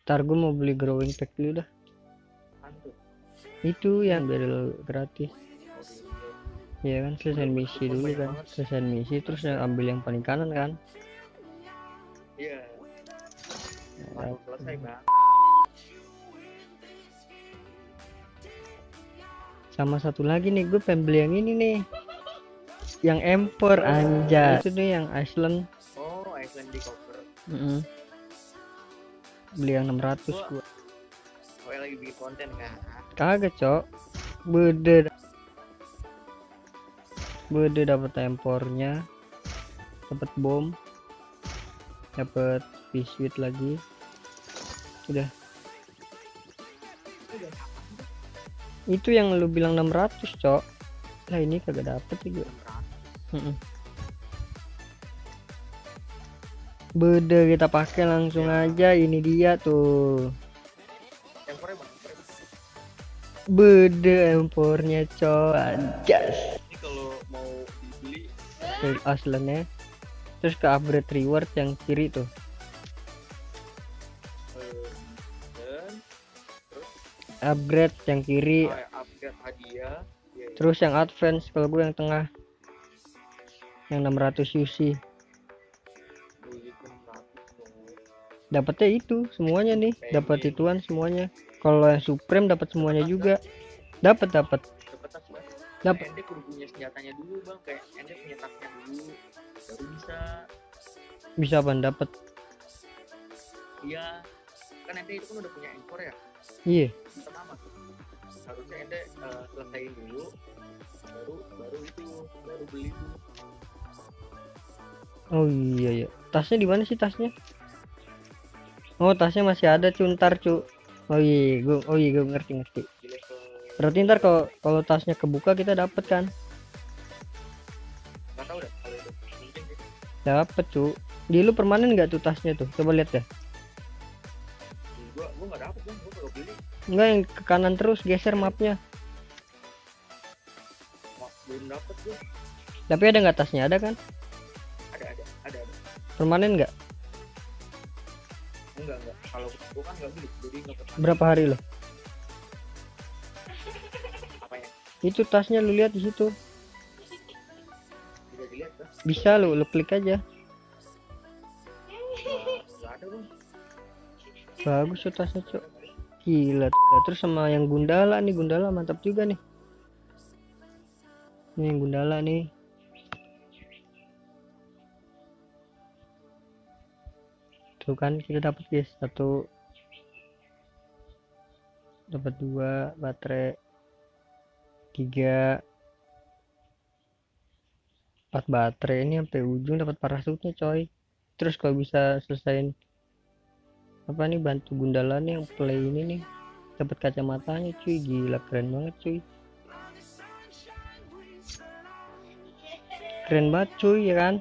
Ntar gue mau beli growing pack dulu dah. Antuh. Itu yang barrel gratis. Ya kan, selesai misi dulu kan. Selesai misi terus ambil yang paling kanan kan. Iya. Baru selesai bang. Sama satu lagi nih, gue pengen beli yang ini nih, yang Emperor anjay. Itu nih yang Iceland. Oh, Iceland di cover. Beli yang 600 gua. Oh, lagi bikin konten kan? Kagak cok, bede dapat tempornya, dapat bom, dapat piswit lagi, udah. Itu yang lu bilang 600 cok. Lah ini kagak dapet juga. Bede kita pakai langsung aja, ini dia tuh. Tempornya bang. Bede empornya cok, anjas. Ini kalau mau dibeli Aslennya terus ke upgrade reward yang kiri tuh, dan upgrade yang kiri, upgrade hadiah. terus yang advance. Kalau gue yang tengah yang 600 UC dapatnya itu semuanya nih, dapat ituan semuanya. Kalau yang supreme dapat semuanya juga, dapat Ente kudu punya senjatanya dulu bang, kayak ente punya tasnya dulu baru bisa ban dapat. Iya kan ente itu kan udah punya impor ya. Iya Pertama tuh harusnya ente selesaiin dulu baru beli dulu. Oh iya ya, tasnya di mana sih tasnya? Oh tasnya masih ada cu, ntar cu. Oh iya gue ngerti. Berarti ntar kalau tasnya kebuka kita dapat kan? Nggak tahu dah kalau itu mungkin gitu. Dapat cu. Di lu permanen nggak tuh tasnya tuh? Coba lihat deh. Gua nggak dapet bang, gua kalau beli. Enggak, yang ke kanan terus, geser mapnya. Belum dapet gua. Tapi ada nggak tasnya? Ada kan? Ada. Permanen nggak? Enggak. Kalau gua kan nggak beli, jadi nggak pernah. Berapa hari loh? Apanya? Itu tasnya lu lihat di situ. Bisa dilihat kan? Bisa lu klik aja. Nggak ada bang. Bagus tuh tasnya cok. Gila. Terus sama yang Gundala nih, Gundala mantap juga nih. Ini yang Gundala nih. Tuh kan kita dapat guys, satu, dapat 2 baterai, 3, 4 baterai. Ini sampai ujung dapat parasutnya coy. Terus kalau bisa selesain apa nih, bantu Gundala nih yang play ini nih, dapat kacamatanya cuy. Gila keren banget cuy, keren banget cuy ya kan.